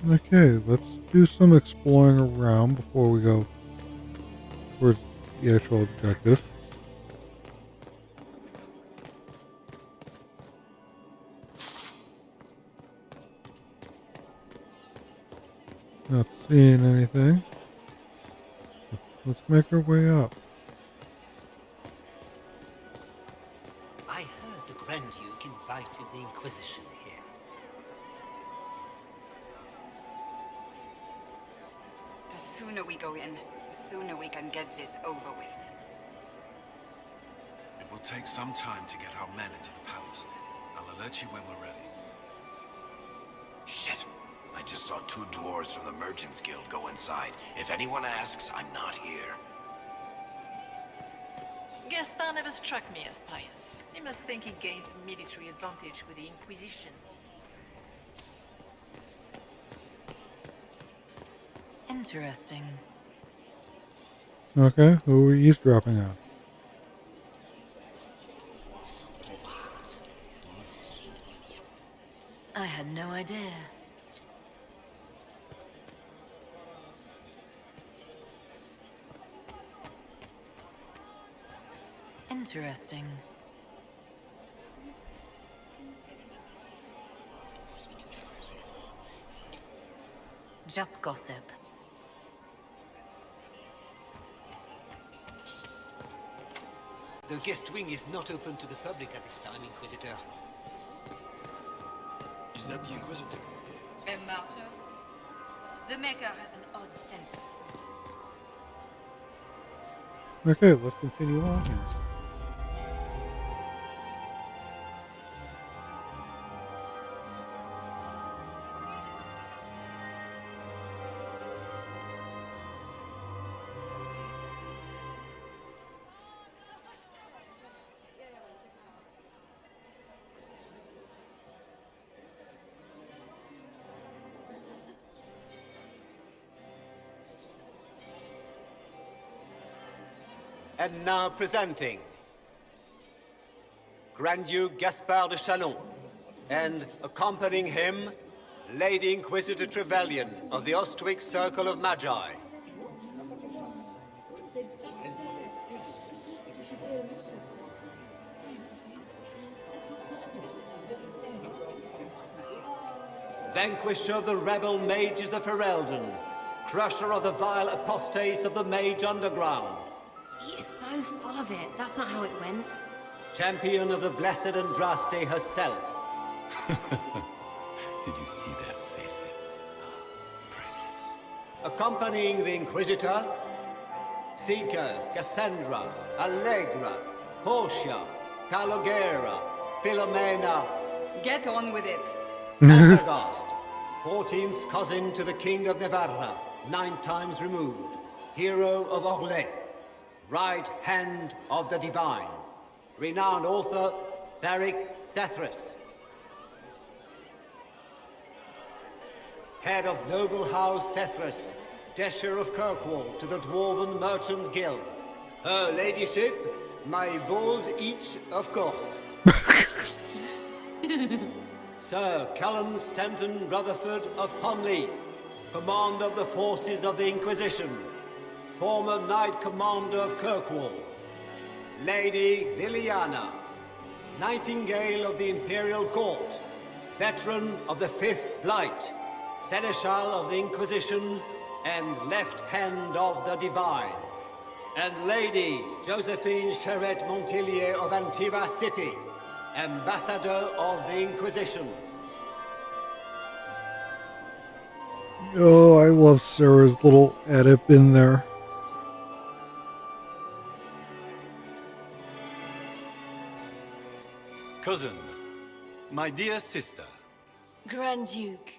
Okay, let's do some exploring around before we go towards the actual objective. Not seeing anything. Let's make our way up. I heard the Grand Duke invited the Inquisition here. The sooner we go in, the sooner we can get this over with. It will take some time to get our men into the palace. I'll alert you when we're ready. Shit. I just saw two dwarves from the Merchants Guild go inside. If anyone asks, I'm not here. Gaspar never struck me as pious. He must think he gains military advantage with the Inquisition. Interesting. Okay, who are we eavesdropping on? I had no idea. Interesting. Just gossip. The guest wing is not open to the public at this time, Inquisitor. Is that the Inquisitor? A martyr? The Maker has an odd sense of... Okay, let's continue on here. And now presenting Grand Duke Gaspard de Chalon, and accompanying him, Lady Inquisitor Trevelyan of the Ostwick Circle of Magi. Vanquisher of the rebel mages of Ferelden, crusher of the vile apostates of the Mage Underground, He is so full of it. That's not how it went. champion of the Blessed Andraste herself. Did you see their faces? Priceless. Accompanying the Inquisitor, Seeker, Cassandra, Allegra, Portia, Calogera, Philomena, Get on with it. Antagast, 14th cousin to the King of Navarra, 9 times removed, hero of Orlais, right hand of the divine, renowned author Tharic Dethris, head of noble house Tethras, Desher of Kirkwall to the Dwarven Merchants Guild. Her ladyship, my bulls each, of course. Sir Callum Stanton Rutherford of Ponley, commander of the forces of the Inquisition, former Knight Commander of Kirkwall. Lady Liliana, Nightingale of the Imperial Court, veteran of the Fifth Blight, Seneschal of the Inquisition, and left hand of the Divine. And Lady Josephine Charette Montillier of Antiva City, Ambassador of the Inquisition. Oh, I love Sarah's little edit in there. Cousin, my dear sister. Grand Duke,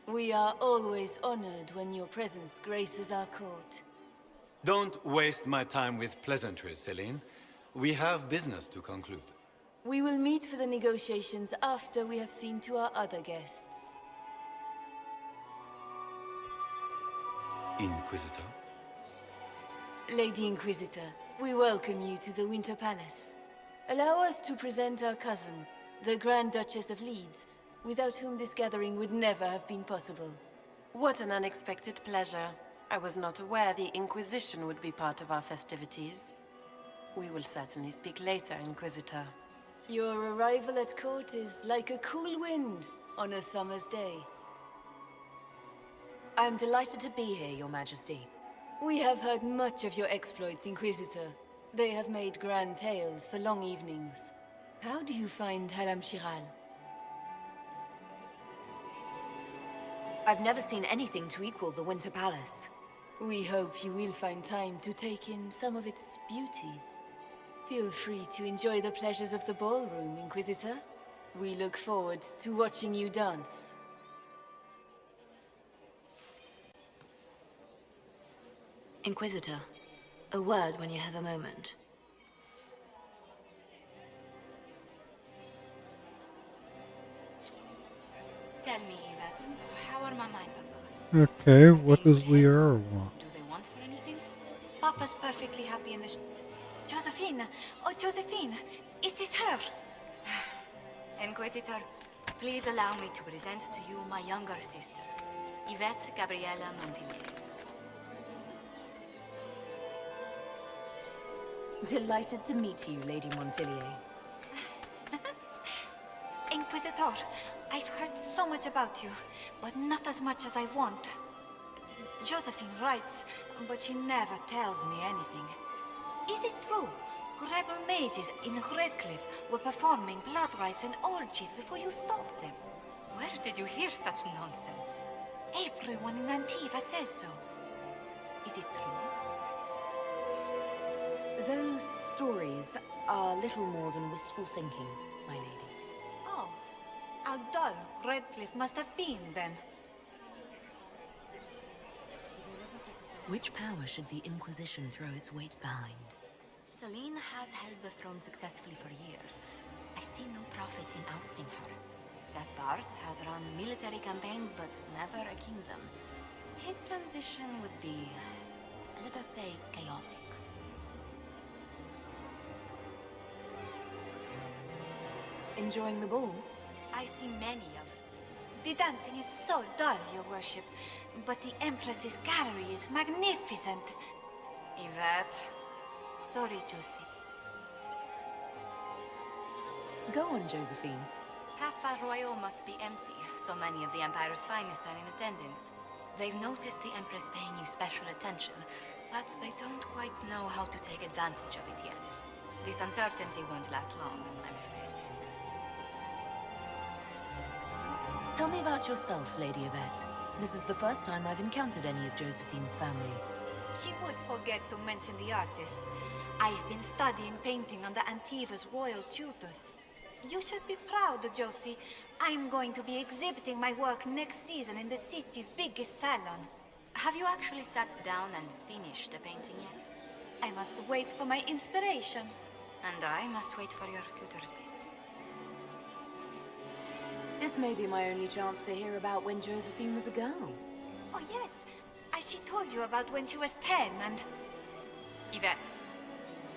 we are always honored when your presence graces our court. Don't waste my time with pleasantries, Celine. We have business to conclude. We will meet for the negotiations after we have seen to our other guests. Inquisitor? Lady Inquisitor, we welcome you to the Winter Palace. Allow us to present our cousin, the Grand Duchess of Leeds, without whom this gathering would never have been possible. What an unexpected pleasure. I was not aware the Inquisition would be part of our festivities. We will certainly speak later, Inquisitor. Your arrival at court is like a cool wind on a summer's day. I am delighted to be here, Your Majesty. We have heard much of your exploits, Inquisitor. They have made grand tales for long evenings. How do you find Haram Shiral? I've never seen anything to equal the Winter Palace. We hope you will find time to take in some of its beauties. Feel free to enjoy the pleasures of the ballroom, Inquisitor. We look forward to watching you dance. Inquisitor, a word when you have a moment. Tell me, Yvette, how are Mama and Papa? Okay, what does Liara want? Do they want for anything? Papa's perfectly happy in the Josephine! Oh, Josephine! Is this her? Inquisitor, please allow me to present to you my younger sister, Yvette Gabriella Montigny. Delighted to meet you, Lady Montillier. Inquisitor, I've heard so much about you, but not as much as I want. Josephine writes, but she never tells me anything. Is it true? Rebel mages in Redcliffe were performing blood rites and orgies before you stopped them. Where did you hear such nonsense? Everyone in Antiva says so. Is it true? Those stories are little more than wistful thinking, my lady. Oh, how dull Redcliffe must have been then. Which power should the Inquisition throw its weight behind? Celine has held the throne successfully for years. I see no profit in ousting her. Gaspard has run military campaigns, but never a kingdom. His transition would be, let us say, chaotic. Enjoying the ball? I see many of them. The dancing is so dull, your worship, but the Empress's gallery is magnificent. Yvette. Sorry, Josie. Go on, Josephine. Cafe Royal must be empty. So many of the Empire's finest are in attendance. They've noticed the Empress paying you special attention, but they don't quite know how to take advantage of it yet. This uncertainty won't last long, I'm afraid. Tell me about yourself, Lady Yvette. This is the first time I've encountered any of Josephine's family. She would forget to mention the artists. I've been studying painting under Antiva's royal tutors. You should be proud, Josie. I'm going to be exhibiting my work next season in the city's biggest salon. Have you actually sat down and finished the painting yet? I must wait for my inspiration. And I must wait for your tutor's pace. This may be my only chance to hear about when Josephine was a girl. Oh, yes. As she told you about when she was 10 and... Yvette,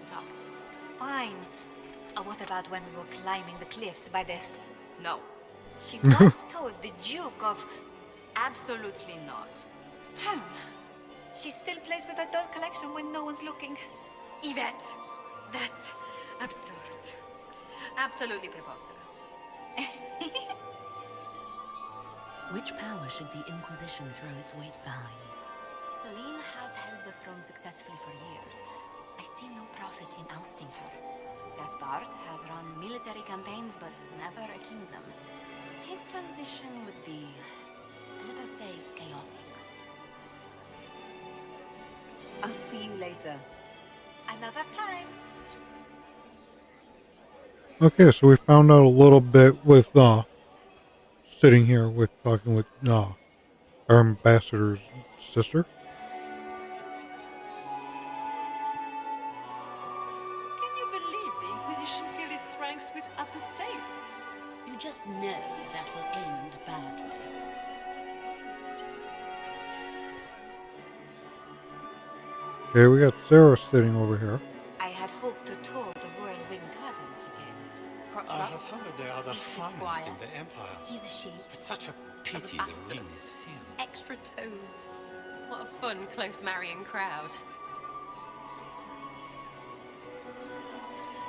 stop. Fine. What about when we were climbing the cliffs by the... No. She once told the Duke of... Absolutely not. She still plays with her doll collection when no one's looking. Yvette, that's absurd. Absolutely preposterous. Which power should the Inquisition throw its weight behind? Celine has held the throne successfully for years. I see no profit in ousting her. Gaspard has run military campaigns, but never a kingdom. His transition would be, let us say, chaotic. I'll see you later. Another time. Okay, so we found out a little bit with sitting here with talking with our ambassador's sister. Can you believe the Inquisition filled its ranks with apostates? You just know that will end badly. Okay, we got Sarah sitting over here. I had hoped to tour the Whirlwind Gardens again. crotch I up. have heard they are the He's the finest squire. in the Empire. He's a she. It's such a pity As a the ring bastard. is sealed. Extra toes. What a fun, close marrying crowd.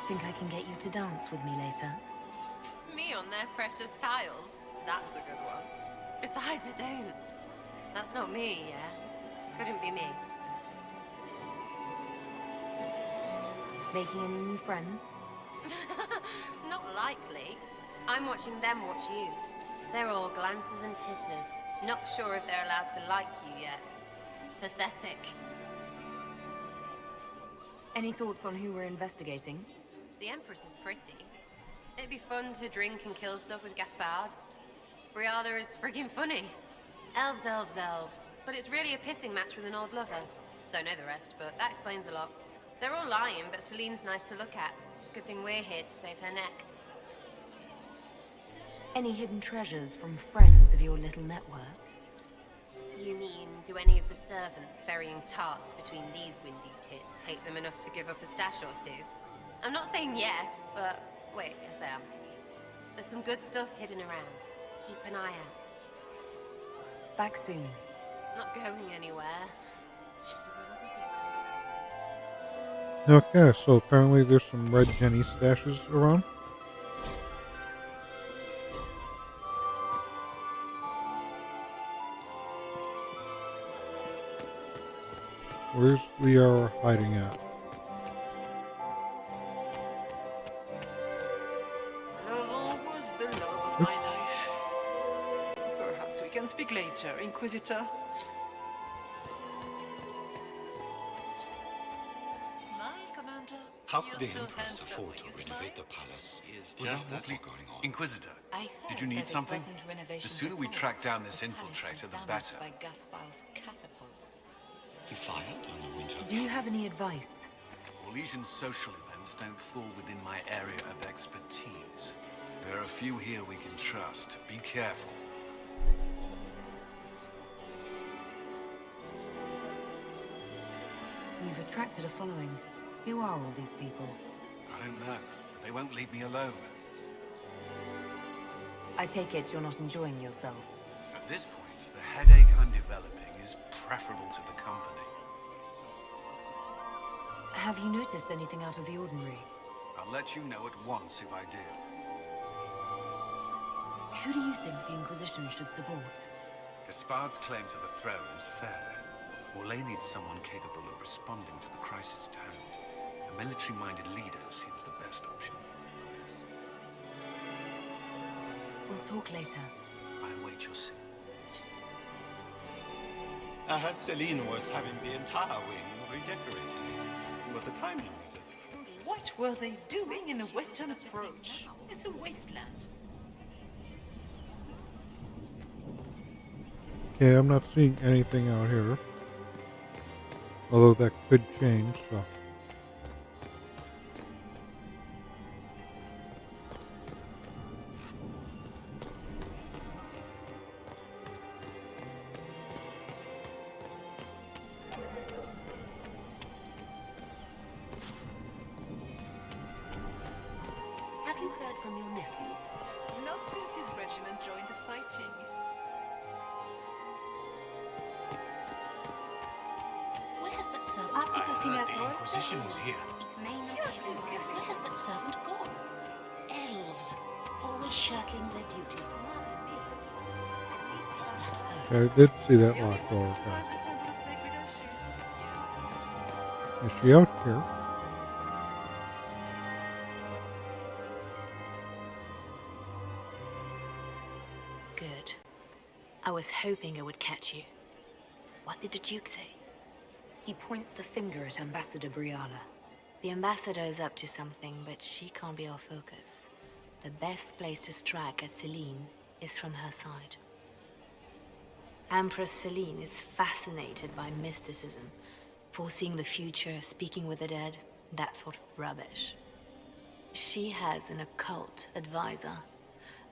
Think I can get you to dance with me later? Me on their precious tiles. That's a good one. Besides, I don't. That's not me, yeah? Couldn't be me. Making any new friends? Not likely. I'm watching them watch you. They're all glances and titters. Not sure if they're allowed to like you yet. Pathetic. Any thoughts on who we're investigating? The Empress is pretty. It'd be fun to drink and kill stuff with Gaspard. Brianna is friggin' funny. Elves, elves, elves. But it's really a pissing match with an old lover. Don't know the rest, but that explains a lot. They're all lying, but Celine's nice to look at. Good thing we're here to save her neck. Any hidden treasures from friends of your little network? You mean, do any of the servants ferrying tarts between these windy tits hate them enough to give up a stash or two? I'm not saying yes, but wait, yes I am. There's some good stuff hidden around. Keep an eye out. Back soon. Not going anywhere. Okay, so apparently there's some red Jenny stashes around. Where's Liara hiding at? Laurent was the love of my life. Perhaps we can speak later, Inquisitor. Smile, Commander. How could the Empress afford to renovate the palace without what was going on? Inquisitor, I heard did you need there was something? present The renovations sooner at we home. track down this The palace infiltrator, was the damaged better. by Gaspard's catapults. He fired on the winter. Do you have any advice? Orlesian social events don't fall within my area of expertise. There are a few here we can trust. Be careful. You've attracted a following. Who are all these people? I don't know. They won't leave me alone. I take it you're not enjoying yourself. At this point, the headache I'm developing is preferable to the company. Have you noticed anything out of the ordinary? I'll let you know at once if I do. Who do you think the Inquisition should support? Gaspard's claim to the throne is fair. Orlais needs someone capable of responding to the crisis at hand. A military-minded leader seems the best option. We'll talk later. I await your suit. I heard Celine was having the entire wing redecorated. But the timing is atrocious. What were they doing in the western approach? It's a wasteland. Okay, I'm not seeing anything out here. Although that could change, so. Have you heard from your nephew? Not since his regiment joined the fighting. Where has that servant Happy to see that The all. Inquisition was here. It may not have been. Where has that servant gone? Elves, always shirking their duties. Is that her? Okay, I did see that locked door. Okay. Survived the Temple of Sacred Ashes. Is she out here? Good. I was hoping I would catch you. What did the Duke say? He points the finger at Ambassador Brianna. The ambassador is up to something, but she can't be our focus. The best place to strike at Celine is from her side. Empress Celine is fascinated by mysticism, foreseeing the future, speaking with the dead, that sort of rubbish. She has an occult advisor,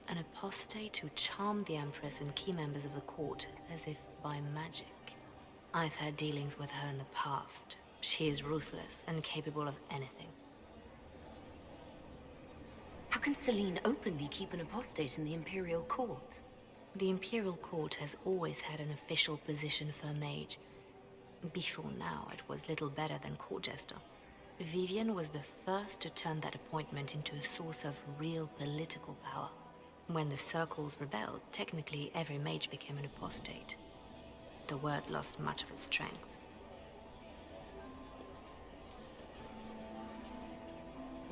an apostate who charmed the Empress and key members of the court as if by magic. I've had dealings with her in the past. She is ruthless and capable of anything. How can Celine openly keep an apostate in the Imperial Court? The Imperial Court has always had an official position for a mage. Before now, it was little better than court jester. Vivian was the first to turn that appointment into a source of real political power. When the circles rebelled, technically every mage became an apostate. The word lost much of its strength.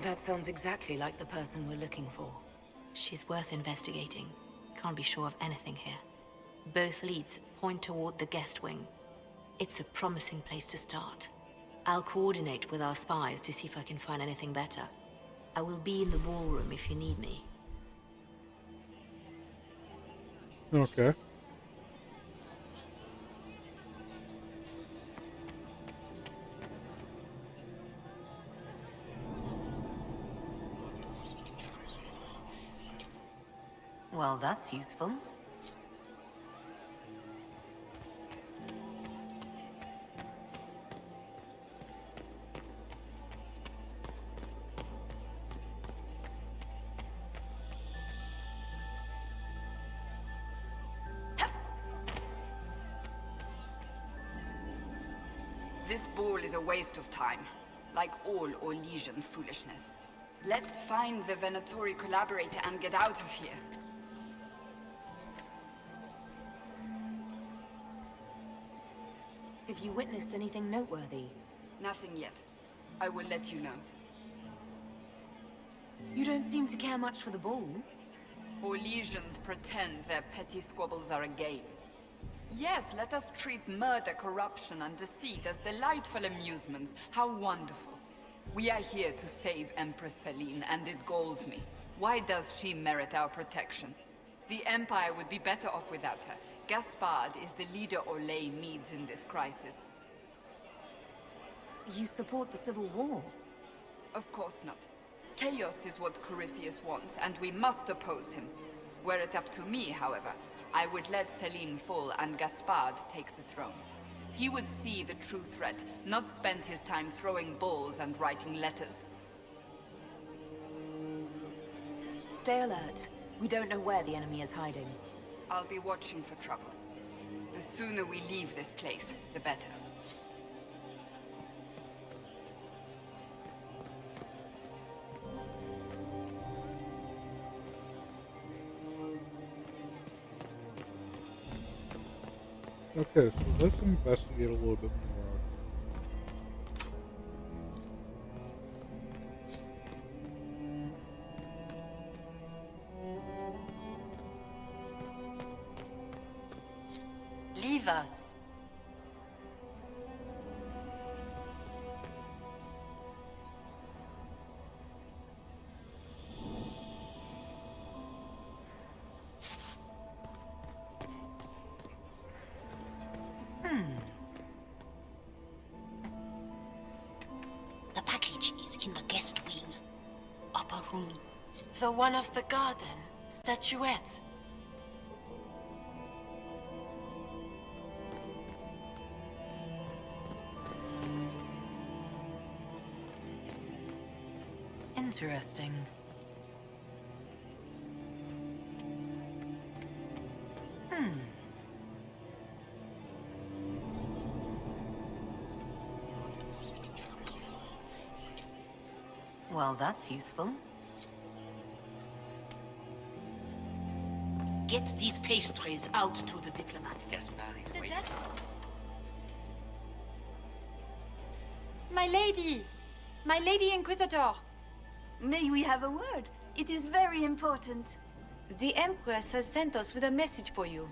That sounds exactly like the person we're looking for. She's worth investigating. Can't be sure of anything here. Both leads point toward the guest wing. It's a promising place to start. I'll coordinate with our spies to see if I can find anything better. I will be in the ballroom if you need me. Okay. Well, that's useful. This ball is a waste of time, like all Orlesian foolishness. Let's find the Venatori collaborator and get out of here. Have you witnessed anything noteworthy? Nothing yet. I will let you know. You don't seem to care much for the ball. Orlesians pretend their petty squabbles are a game. Yes, let us treat murder, corruption, and deceit as delightful amusements. How wonderful. We are here to save Empress Celine, and it galls me. Why does she merit our protection? The Empire would be better off without her. Gaspard is the leader Orlais needs in this crisis. You support the Civil War? Of course not. Chaos is what Corypheus wants, and we must oppose him. Were it up to me, however, I would let Celine fall and Gaspard take the throne. He would see the true threat, not spend his time throwing balls and writing letters. Stay alert. We don't know where the enemy is hiding. I'll be watching for trouble. The sooner we leave this place, the better. Okay, so let's investigate a little bit more. Leave us. The package is in the guest wing. Upper room. The one of the garden. Statuette. Interesting. Well, that's useful. Get these pastries out to the diplomats. My lady! My lady Inquisitor! May we have a word? It is very important. The Empress has sent us with a message for you.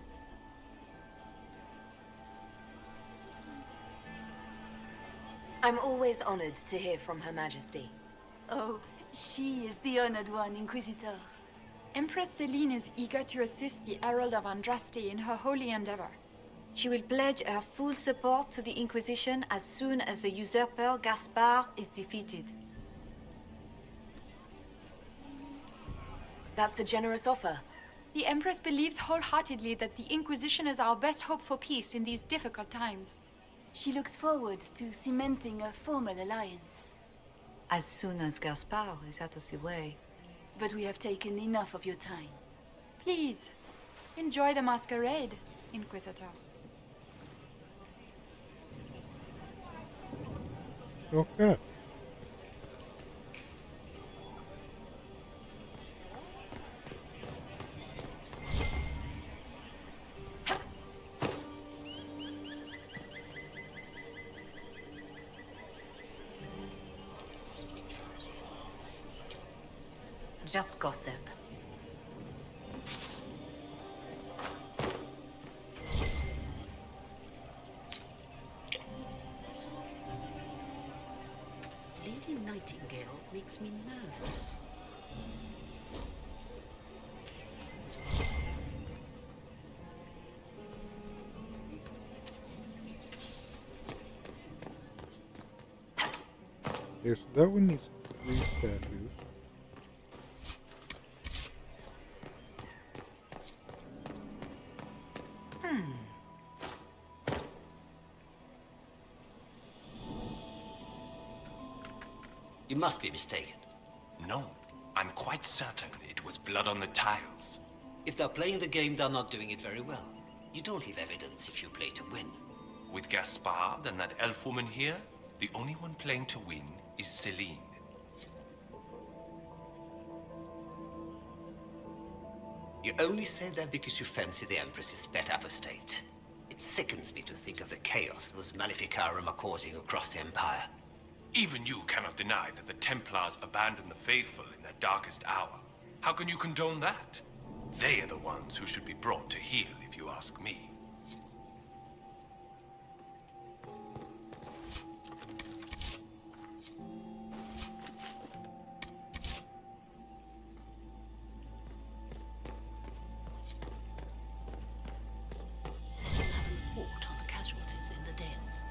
I'm always honored to hear from Her Majesty. Oh, she is the honored one, Inquisitor. Empress Celine is eager to assist the Herald of Andraste in her holy endeavor. She will pledge her full support to the Inquisition as soon as the usurper Gaspard is defeated. That's a generous offer. The Empress believes wholeheartedly that the Inquisition is our best hope for peace in these difficult times. She looks forward to cementing a formal alliance. As soon as Gaspard is out of the way. but we have taken enough of your time. Please, enjoy the masquerade, Inquisitor. Okay. Just gossip. Lady Nightingale makes me nervous. Okay, so that one needs 3 statues. You must be mistaken. No, I'm quite certain it was blood on the tiles. If they're playing the game, they're not doing it very well. You don't leave evidence if you play to win. With Gaspard and that elf woman here, the only one playing to win is Celine. You only say that because you fancy the Empress's pet apostate. It sickens me to think of the chaos those Maleficarum are causing across the Empire. Even you cannot deny that the Templars abandoned the faithful in their darkest hour. How can you condone that? They are the ones who should be brought to heel, if you ask me. Have a report on the casualties in the Dales.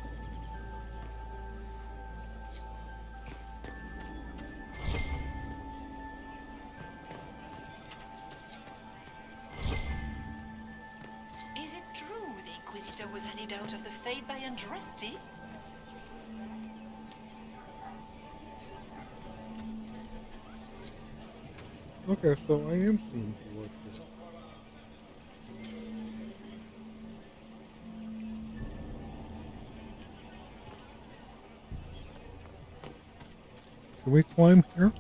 Is it true the Inquisitor was headed out of the Fade by Andresti? Okay, so I am seeing blood here. Can we climb here?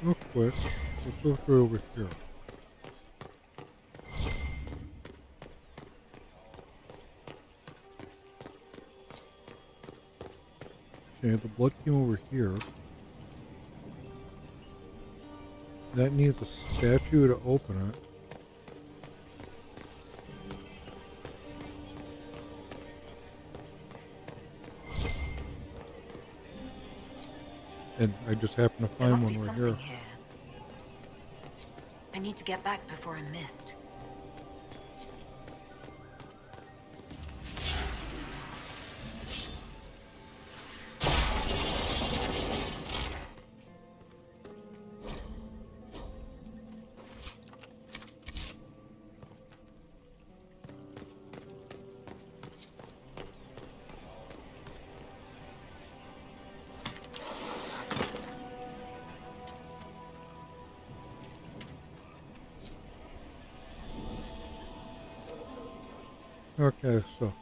Real quick, let's go through over here. Okay, the blood came over here. That needs a statue to open it. And I just happened to There find must one be right something here. here. I need to get back before I'm missed. Okay, so